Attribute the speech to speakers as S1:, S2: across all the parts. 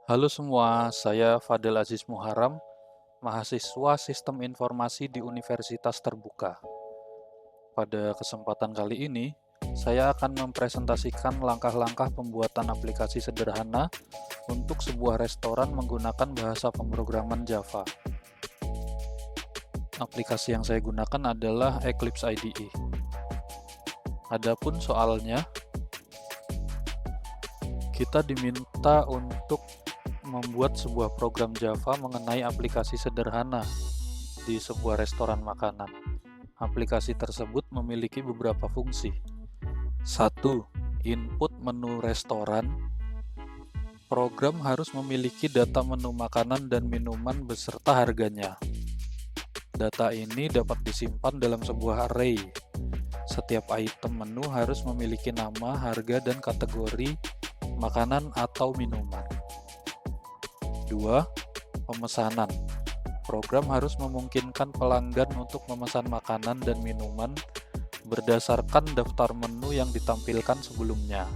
S1: Halo semua, saya Fadel Aziz Muharam, mahasiswa Sistem Informasi di Universitas Terbuka. Pada kesempatan kali ini, saya akan mempresentasikan langkah-langkah pembuatan aplikasi sederhana untuk sebuah restoran menggunakan bahasa pemrograman Java. Aplikasi yang saya gunakan adalah Eclipse IDE. Adapun soalnya, kita diminta untuk membuat sebuah program Java mengenai aplikasi sederhana di sebuah restoran makanan. Aplikasi tersebut memiliki beberapa fungsi. 1. Input menu restoran. Program harus memiliki data menu makanan dan minuman beserta harganya. Data ini dapat disimpan dalam sebuah array. Setiap item menu harus memiliki nama, harga, dan kategori makanan atau minuman. 2. Pemesanan. Program harus memungkinkan pelanggan untuk memesan makanan dan minuman berdasarkan daftar menu yang ditampilkan sebelumnya.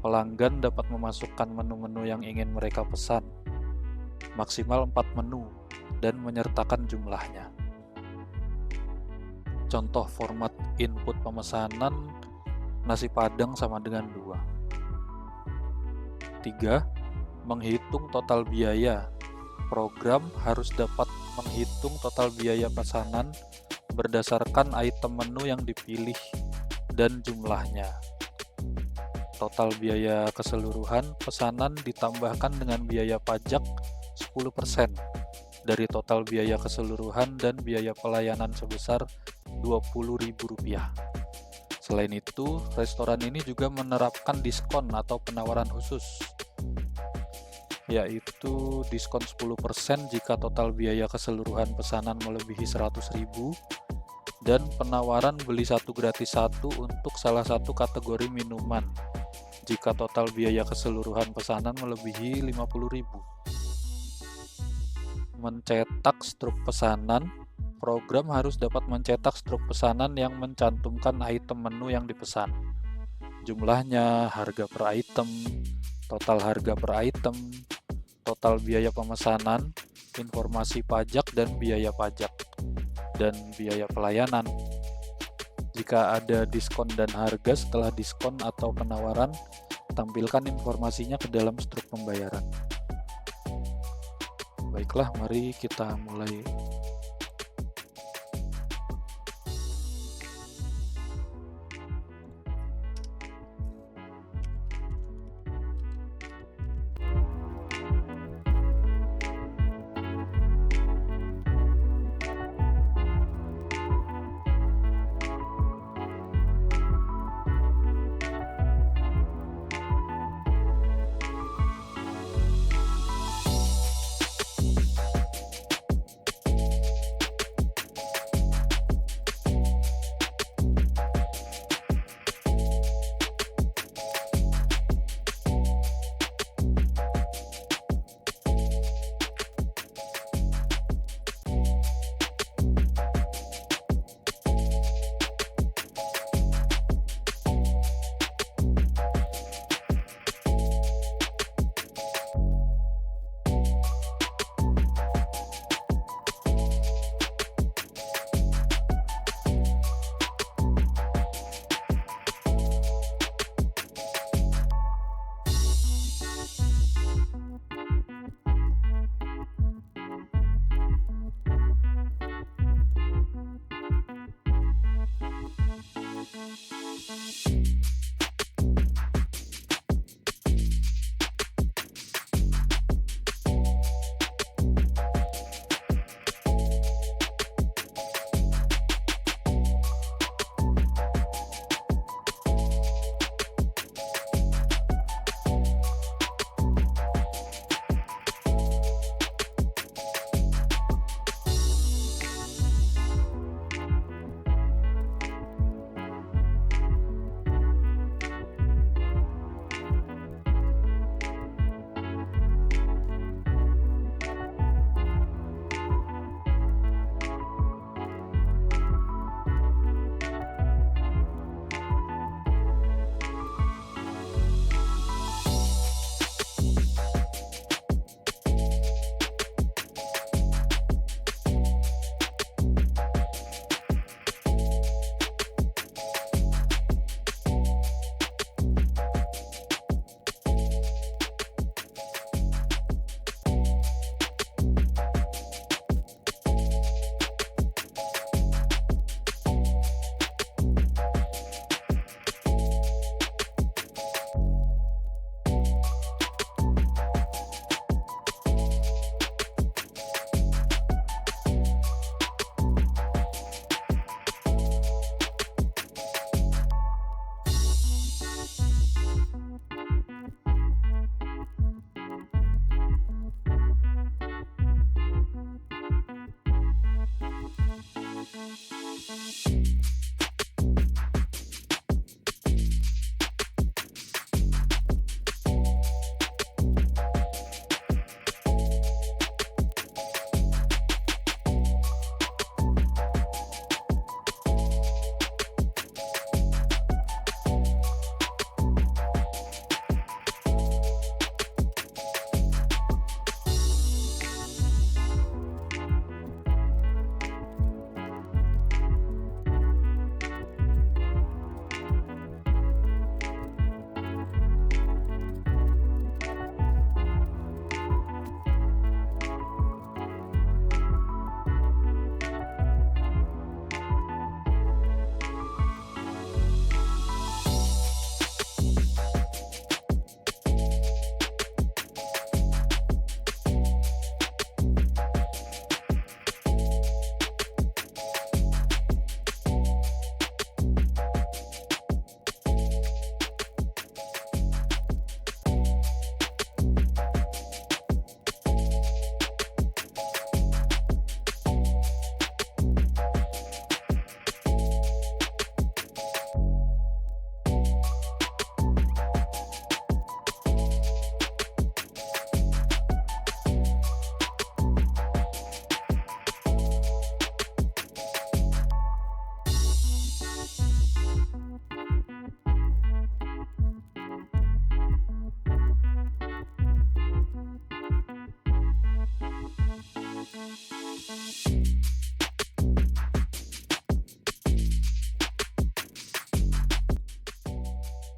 S1: Pelanggan dapat memasukkan menu-menu yang ingin mereka pesan, maksimal 4 menu, dan menyertakan jumlahnya. Contoh format input pemesanan, nasi padang sama dengan 2. 3. Menghitung total biaya. Program harus dapat menghitung total biaya pesanan berdasarkan item menu yang dipilih dan jumlahnya. Total biaya keseluruhan pesanan ditambahkan dengan biaya pajak 10% dari total biaya keseluruhan dan biaya pelayanan sebesar Rp20.000. Selain itu, restoran ini juga menerapkan diskon atau penawaran khusus, yaitu diskon 10% jika total biaya keseluruhan pesanan melebihi Rp100.000 dan penawaran beli satu gratis satu untuk salah satu kategori minuman jika total biaya keseluruhan pesanan melebihi Rp50.000. Mencetak struk pesanan. Program harus dapat mencetak struk pesanan yang mencantumkan item menu yang dipesan, jumlahnya, harga per item, total harga per item, total biaya pemesanan, informasi pajak dan biaya pajak, dan biaya pelayanan. Jika ada diskon dan harga setelah diskon atau penawaran, tampilkan informasinya ke dalam struk pembayaran. Baiklah, mari kita mulai.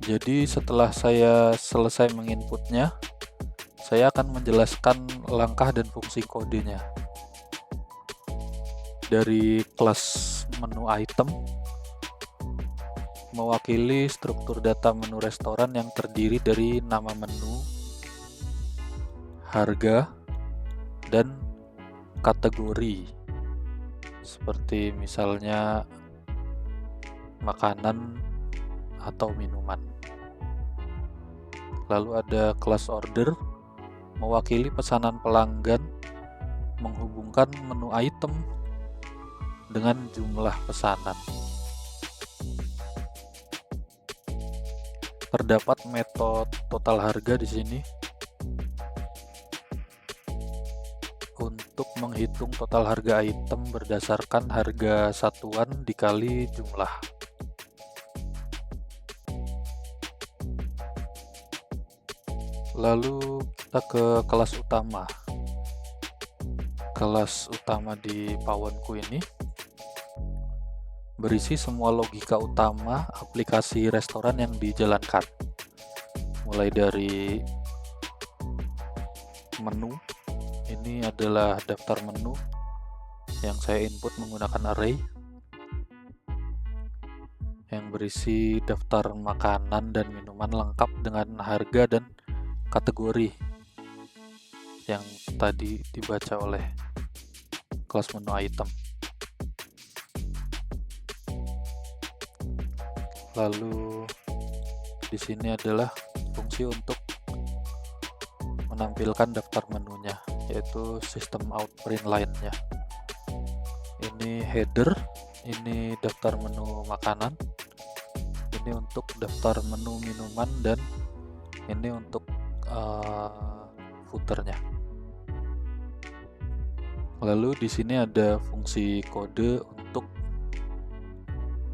S1: Jadi setelah saya selesai menginputnya, saya akan menjelaskan langkah dan fungsi kodenya. Dari kelas menu item, mewakili struktur data menu restoran yang terdiri dari nama menu, harga, dan kategori. Seperti misalnya makanan atau minuman. Lalu ada kelas order, mewakili pesanan pelanggan, menghubungkan menu item dengan jumlah pesanan. Terdapat metode total harga di sini untuk menghitung total harga item berdasarkan harga satuan dikali jumlah. Lalu kita ke kelas utama. Kelas utama di Pawonku ini berisi semua logika utama aplikasi restoran yang dijalankan. Mulai dari menu, ini adalah daftar menu yang saya input menggunakan array, yang berisi daftar makanan dan minuman lengkap dengan harga dan kategori yang tadi dibaca oleh kelas menu item. Lalu di sini adalah fungsi untuk menampilkan daftar menunya, yaitu sistem out print line-nya. Ini header, ini daftar menu makanan, ini untuk daftar menu minuman, dan ini untuk footernya. Lalu di sini ada fungsi kode untuk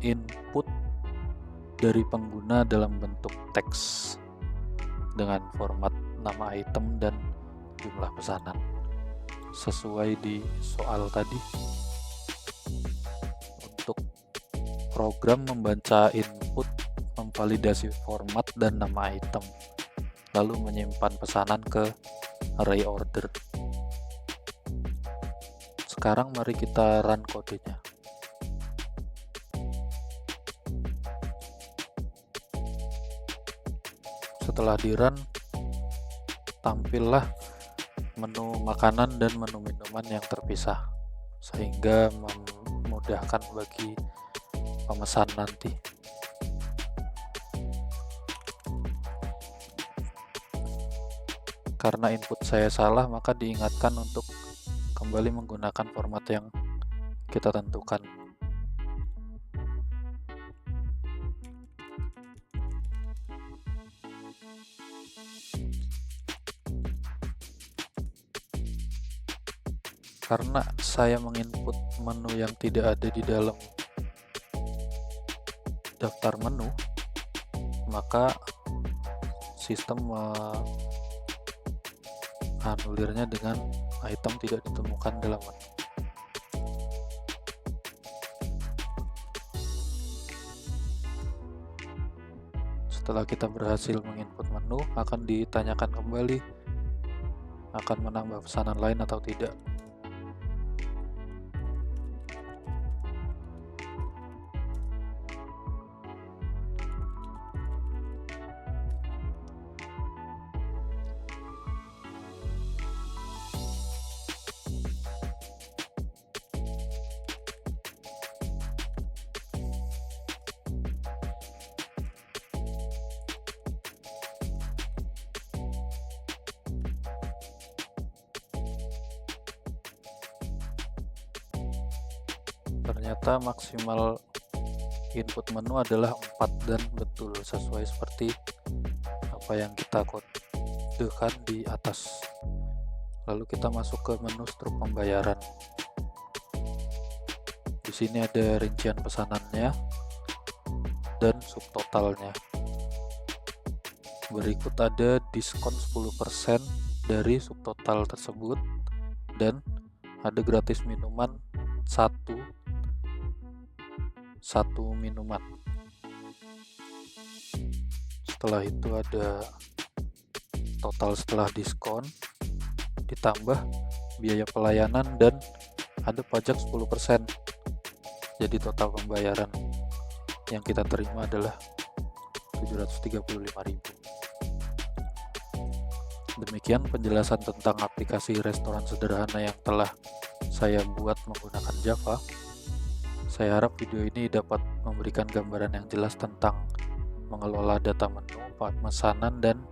S1: input dari pengguna dalam bentuk teks dengan format nama item dan jumlah pesanan sesuai di soal tadi. Untuk program membaca input, memvalidasi format dan nama item, lalu menyimpan pesanan ke array order. Sekarang mari kita run kodenya. Setelah di run, tampillah menu makanan dan menu minuman yang terpisah, sehingga memudahkan bagi pemesan nanti. Karena input saya salah, maka diingatkan untuk kembali menggunakan format yang kita tentukan. Karena saya menginput menu yang tidak ada di dalam daftar menu, maka sistem menganulirnya dengan item tidak ditemukan dalam menu. Setelah kita berhasil menginput menu, akan ditanyakan kembali akan menambah pesanan lain atau tidak. Ternyata maksimal input menu adalah 4 dan betul sesuai seperti apa yang kita kodekan di atas. Lalu kita masuk ke menu struk pembayaran. Di sini ada rincian pesanannya dan subtotalnya. Berikut ada diskon 10% dari subtotal tersebut, dan ada gratis minuman satu minuman. Setelah itu ada total setelah diskon, ditambah biaya pelayanan, dan ada pajak 10%. Jadi total pembayaran yang kita terima adalah 735.000. Demikian penjelasan tentang aplikasi restoran sederhana yang telah saya buat menggunakan Java. Saya harap video ini dapat memberikan gambaran yang jelas tentang mengelola data menu, pemesanan, dan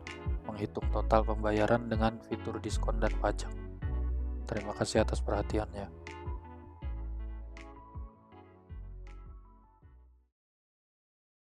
S1: menghitung total pembayaran dengan fitur diskon dan pajak. Terima kasih atas perhatiannya.